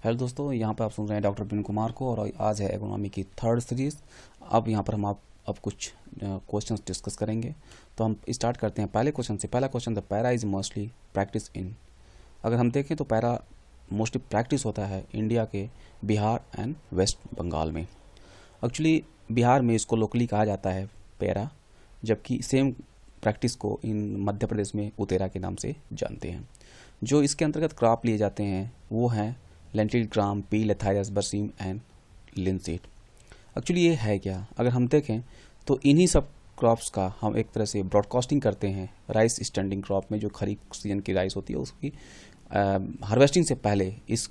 Hello दोस्तों, यहाँ पर आप सुन रहे हैं डॉक्टर विपिन कुमार को और आज है इकोनॉमी की थर्ड सीरीज़। अब यहाँ पर हम अब कुछ क्वेश्चंस डिस्कस करेंगे। तो हम स्टार्ट करते हैं पहले क्वेश्चन से। पहला question, the para is mostly practice in. अगर हम देखें तो पैरा मोस्टली प्रैक्टिस होता है इंडिया के बिहार एंड वेस्ट बंगाल में। एक्चुअली बिहार में इसको लोकली कहा जाता है पैरा, जबकि सेम प्रैक्टिस को इन मध्य प्रदेश में उतेरा के नाम से जानते हैं। जो इसके अंतर्गत क्रॉप लिए जाते हैं वो हैं लेंटिल, ग्राम, पी, लेथायस, बरसीम एंड लिनसीड। एक्चुअली ये है क्या, अगर हम देखें तो इन्हीं सब क्रॉप्स का हम एक तरह से ब्रॉडकास्टिंग करते हैं। राइस स्टैंडिंग क्रॉप में जो खरीफ सीजन की राइस होती है उसकी हार्वेस्टिंग से पहले इस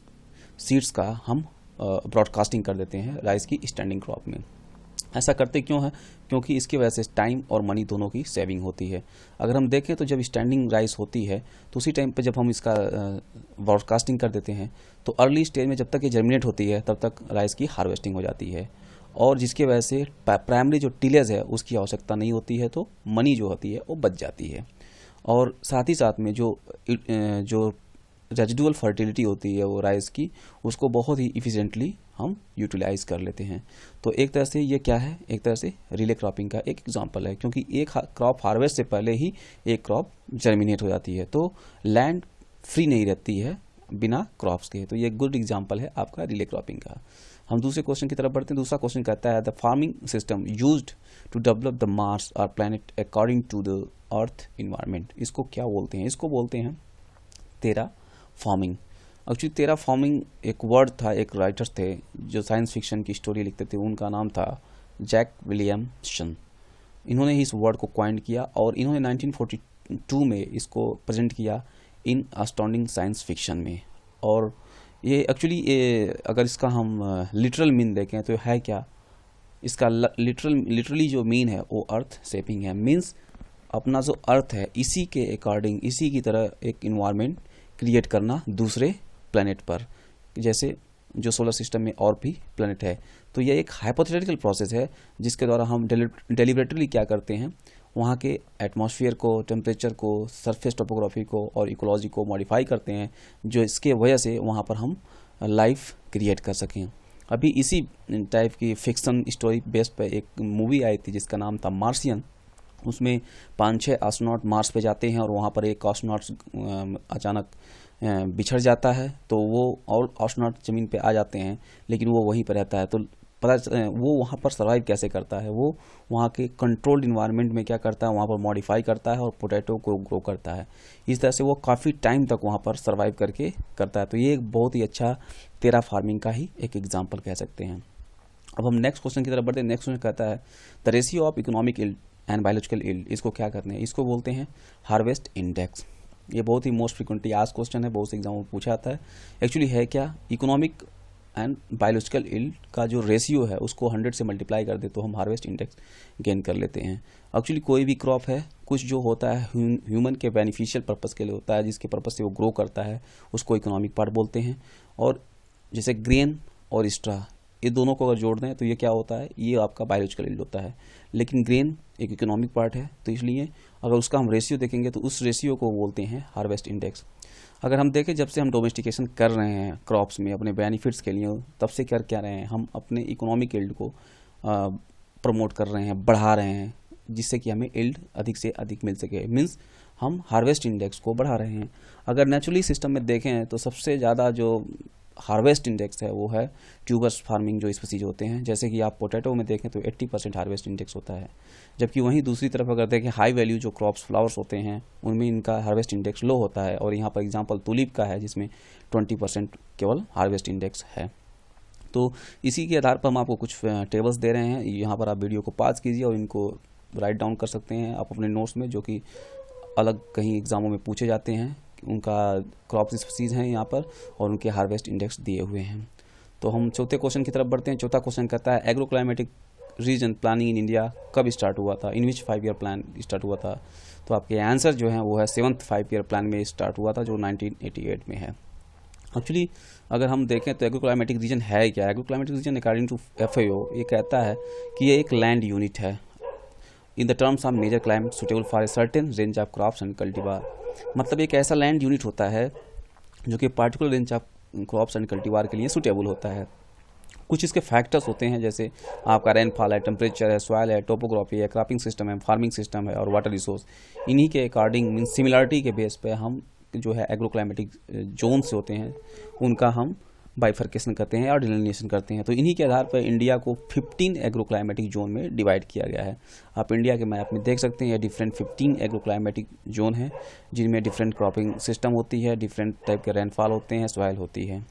सीड्स का हम ब्रॉडकास्टिंग कर देते हैं राइस की स्टैंडिंग क्रॉप में। ऐसा करते क्यों है? क्योंकि इसकी वजह से टाइम और मनी दोनों की सेविंग होती है। अगर हम देखें तो जब स्टैंडिंग राइस होती है तो उसी टाइम पे जब हम इसका ब्रॉडकास्टिंग कर देते हैं तो अर्ली स्टेज में जब तक ये जर्मिनेट होती है तब तक राइस की हार्वेस्टिंग हो जाती है, और जिसकी वजह से प्राइमरी जो टिलेज है उसकी आवश्यकता नहीं होती है, तो मनी जो होती है वो बच जाती है। और साथ ही साथ में जो रेजिडुअल फर्टिलिटी होती है वो राइस की, उसको बहुत ही इफ़िशिएंटली हम यूटिलाइज कर लेते हैं। तो एक तरह से ये क्या है, एक तरह से रिले क्रॉपिंग का एक एग्जांपल है, क्योंकि एक क्रॉप हार्वेस्ट से पहले ही एक क्रॉप जर्मिनेट हो जाती है, तो लैंड फ्री नहीं रहती है बिना क्रॉप्स के। तो ये गुड एग्जांपल है आपका रिले क्रॉपिंग का। हम दूसरे क्वेश्चन की तरफ बढ़ते हैं। दूसरा क्वेश्चन कहता है the farming system used to develop the Mars और planet according to the Earth environment. इसको क्या बोलते हैं? इसको बोलते हैं terraforming. Actually terraforming एक वर्ड था, एक राइटर थे जो साइंस फिक्शन की स्टोरी लिखते थे, उनका नाम था जैक विलियमसन। इन्होंने इस वर्ड को क्वाइंट किया और इन्होंने 1942 में इसको प्रेजेंट किया इन अस्टॉन्डिंग साइंस फिक्शन में। और ये एक्चुअली अगर इसका हम लिटरल मीन देखें तो है क्या, इसका लिटरली जो मीन है वो अर्थ शेपिंग है। मीन्स अपना जो अर्थ है इसी के अकॉर्डिंग, इसी की तरह एक इन्वायरमेंट क्रिएट करना दूसरे प्लैनेट पर, जैसे जो सोलर सिस्टम में और भी प्लैनेट है। तो यह एक हाइपोथेटिकल प्रोसेस है जिसके द्वारा हम डेलिबरेटली क्या करते हैं, वहाँ के एटमॉस्फेयर को, टेम्परेचर को, सरफेस टोपोग्राफी को और इकोलॉजी को मॉडिफाई करते हैं, जो इसके वजह से वहाँ पर हम लाइफ क्रिएट कर सकें। अभी इसी टाइप की फिक्शन स्टोरी बेस्ड पर एक मूवी आई थी जिसका नाम था मार्शियन। उसमें 5-6 एस्ट्रोनॉट मार्स पे जाते हैं और वहाँ पर एक एस्ट्रोनॉट अचानक बिछड़ जाता है, तो वो और एस्ट्रोनॉट ज़मीन पे आ जाते हैं, लेकिन वो वहीं पर रहता है। तो वो वहाँ पर सर्वाइव कैसे करता है, वो वहाँ के कंट्रोल्ड इन्वायरमेंट में क्या करता है, वहाँ पर मॉडिफाई करता है और पोटैटो को ग्रो करता है। इस तरह से वो काफ़ी टाइम तक वहाँ पर सर्वाइव करके करता है। तो ये एक बहुत ही अच्छा तेरा फार्मिंग का ही एक एग्जाम्पल कह सकते हैं। अब हम नेक्स्ट क्वेश्चन की तरफ बढ़ते हैं। नेक्स्ट क्वेश्चन कहता है the ratio of economic yield and biological yield. इसको क्या करते हैं, इसको बोलते हैं हार्वेस्ट इंडेक्स। ये बहुत ही मोस्ट फ्रिक्वेंटली आज क्वेश्चन है, बहुत से एग्जाम में पूछा जाता है। एक्चुअली है क्या, इकोनॉमिक एंड बायोलॉजिकल इल्ड का जो रेशियो है उसको 100 से मल्टीप्लाई कर दे तो हम हार्वेस्ट इंडेक्स गेन कर लेते हैं। एक्चुअली कोई भी क्रॉप है, कुछ जो होता है ह्यूमन के बेनिफिशियल पर्पज़ के लिए होता है, जिसके पर्पज़ से वो ग्रो करता है, उसको इकोनॉमिक पार्ट बोलते हैं। और जैसे ग्रेन और स्ट्रा, ये दोनों को अगर जोड़ दें तो ये क्या होता है, ये आपका बायोलॉजिकल इल्ड होता है। लेकिन ग्रेन एक इकोनॉमिक पार्ट है, तो इसलिए अगर उसका हम रेशियो देखेंगे तो उस रेशियो को बोलते हैं हार्वेस्ट इंडेक्स। अगर हम देखें जब से हम डोमेस्टिकेशन कर रहे हैं क्रॉप्स में अपने बेनिफिट्स के लिए, तब से कर क्या रहे हैं, हम अपने इकोनॉमिक इल्ड को प्रमोट कर रहे हैं, बढ़ा रहे हैं, जिससे कि हमें इल्ड अधिक से अधिक मिल सके। मीन्स हम हार्वेस्ट इंडेक्स को बढ़ा रहे हैं। अगर नेचुरली सिस्टम में देखें तो सबसे ज़्यादा जो हार्वेस्ट इंडेक्स है वो है ट्यूबर्स फार्मिंग जो स्पीसीज होते हैं। जैसे कि आप पोटैटो में देखें तो 80% हार्वेस्ट इंडेक्स होता है, जबकि वहीं दूसरी तरफ अगर देखें हाई वैल्यू जो क्रॉप्स फ्लावर्स होते हैं उनमें इनका हार्वेस्ट इंडेक्स लो होता है। और यहाँ पर एग्जांपल तुलिप का है जिसमें 20% केवल हार्वेस्ट इंडेक्स है। तो इसी के आधार पर हम आपको कुछ टेबल्स दे रहे हैं, यहाँ पर आप वीडियो को पॉज कीजिए और इनको राइट डाउन कर सकते हैं आप अपने नोट्स में, जो कि अलग कहीं एग्जामों में पूछे जाते हैं। उनका क्रॉप स्पीसीज हैं यहाँ पर और उनके हार्वेस्ट इंडेक्स दिए हुए हैं। तो हम चौथे क्वेश्चन की तरफ बढ़ते हैं। चौथा क्वेश्चन कहता है agro climatic reason planning in India कब स्टार्ट हुआ था, इन विच 5 ईयर प्लान स्टार्ट हुआ था। तो आपके आंसर जो है वो है 7th 5 ईयर प्लान में स्टार्ट हुआ था, जो 1988 में है। एक्चुअली अगर हम देखें तो एग्रो क्लाइमेटिक रीजन है क्या, agro climatic region according to FAO ये कहता है कि ये एक लैंड यूनिट है in the terms of major climate suitable for a certain range of crops and cultivar. मतलब एक ऐसा लैंड यूनिट होता है जो कि particular range of crops and cultivar के लिए सूटेबल होता है। कुछ इसके फैक्टर्स होते हैं, जैसे आपका रेनफॉल है, टेम्परेचर है, सॉइल है, टोपोग्राफी है, क्रॉपिंग सिस्टम है, फार्मिंग सिस्टम है और वाटर रिसोर्स। इन्हीं के अकॉर्डिंग मीन सिमिलरिटी के बेस पे हम जो है एग्रोक्लाइमेटिक जोन से होते हैं उनका हम बाइफर्केशन करते हैं और डिलिनिएशन करते हैं। तो इन्हीं के आधार पर इंडिया को 15 एग्रोक्लाइमेटिक जोन में डिवाइड किया गया है। आप इंडिया के मैप में देख सकते हैं ये डिफरेंट 15 एग्रोक्लाइमेटिक जोन हैं जिनमें डिफरेंट क्रॉपिंग सिस्टम होती है, डिफरेंट टाइप के रेनफॉल होते हैं, सॉइल होती है।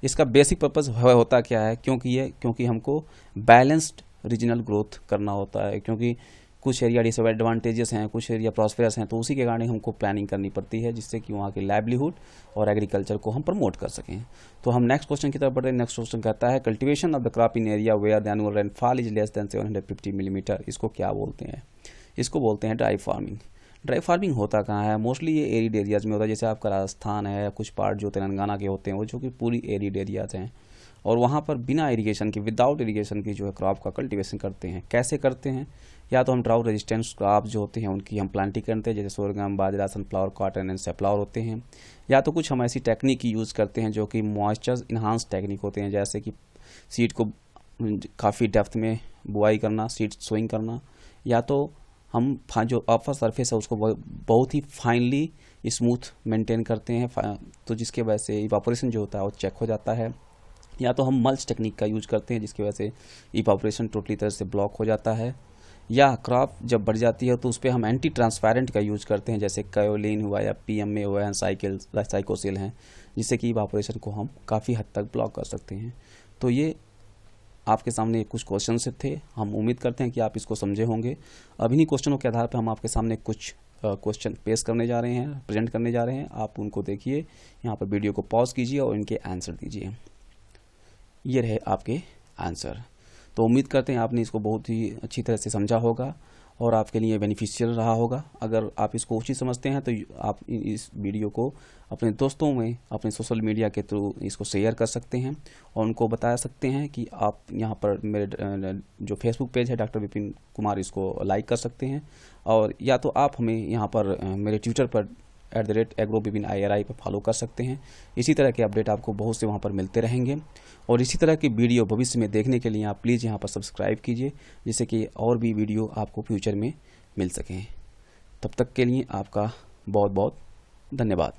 इसका बेसिक पर्पस होता क्या है, क्योंकि हमको बैलेंस्ड रीजनल ग्रोथ करना होता है, क्योंकि कुछ एरिया डिसएडवांटेजेस हैं, कुछ एरिया प्रॉस्पेरस हैं, तो उसी के कारण हमको प्लानिंग करनी पड़ती है जिससे कि वहाँ की लाइवलीहुड और एग्रीकल्चर को हम प्रमोट कर सकें। तो हम नेक्स्ट क्वेश्चन की तरफ बढ़ते हैं। नेक्स्ट क्वेश्चन कहता है cultivation of the crop in area where the annual rainfall is less than 750 millimetre. इसको क्या बोलते हैं? इसको बोलते हैं ड्राई फार्मिंग। ड्राई फार्मिंग होता कहाँ है? मोस्टली ये एरिड एरियाज़ में होता है, जैसे आपका राजस्थान है, कुछ पार्ट जो तेलंगाना के होते हैं वो जो कि पूरी एरिड एरियाज़ हैं, और वहाँ पर बिना इरिगेशन की, विदाउट इरिगेशन की जो है क्रॉप का कल्टीवेशन करते हैं। कैसे करते हैं? या तो हम ड्राउट रेजिस्टेंस क्रॉप जो होते हैं उनकी हम प्लांटिंग करते हैं, जैसे सोरगम, बाजरा, सनफ्लावर, कॉटन एंड सनफ्लावर होते हैं। या तो कुछ हम ऐसी टेक्निक की यूज़ करते हैं जो कि मॉइस्चर इन्हांस टेक्निक होते हैं, जैसे कि सीड को काफ़ी डेप्थ में बुआई करना, सीड सोइंग करना, या तो हम जो अपर सरफेस है उसको बहुत ही फाइनली स्मूथ मेंटेन करते हैं, तो जिसके वजह से इवापोरेशन जो होता है वो चेक हो जाता है। या तो हम मल्च टेक्निक का यूज करते हैं जिसकी वजह से इवापोरेशन टोटली तरह से ब्लॉक हो जाता है। या क्रॉप जब बढ़ जाती है तो उस पर हम एंटी ट्रांसपेरेंट का यूज करते हैं, जैसे कायोलिन हुआ या PMA हुआ या साइकोसिल हैं, जिससे कि इवापोरेशन को हम काफ़ी हद तक ब्लॉक कर सकते हैं। तो ये आपके सामने कुछ क्वेश्चन थे, हम उम्मीद करते हैं कि आप इसको समझे होंगे। अब इन्हीं क्वेश्चनों के आधार पर हम आपके सामने कुछ क्वेश्चन पेश करने जा रहे हैं, प्रेजेंट करने जा रहे हैं। आप उनको देखिए, यहाँ पर वीडियो को पॉज कीजिए और इनके आंसर दीजिए। ये रहे आपके आंसर। तो उम्मीद करते हैं आपने इसको बहुत ही अच्छी तरह से समझा होगा और आपके लिए बेनिफिशियल रहा होगा। अगर आप इसको उचित समझते हैं तो आप इस वीडियो को अपने दोस्तों में, अपने सोशल मीडिया के थ्रू इसको शेयर कर सकते हैं और उनको बता सकते हैं कि आप यहाँ पर मेरे जो फेसबुक पेज है डॉक्टर विपिन कुमार, इसको लाइक कर सकते हैं। और या तो आप हमें यहाँ पर मेरे ट्विटर पर @agrobipinIRI पर फॉलो कर सकते हैं। इसी तरह के अपडेट आपको बहुत से वहाँ पर मिलते रहेंगे और इसी तरह की वीडियो भविष्य में देखने के लिए आप प्लीज़ यहाँ पर सब्सक्राइब कीजिए, जिससे कि और भी वीडियो आपको फ्यूचर में मिल सकें। तब तक के लिए आपका बहुत बहुत धन्यवाद।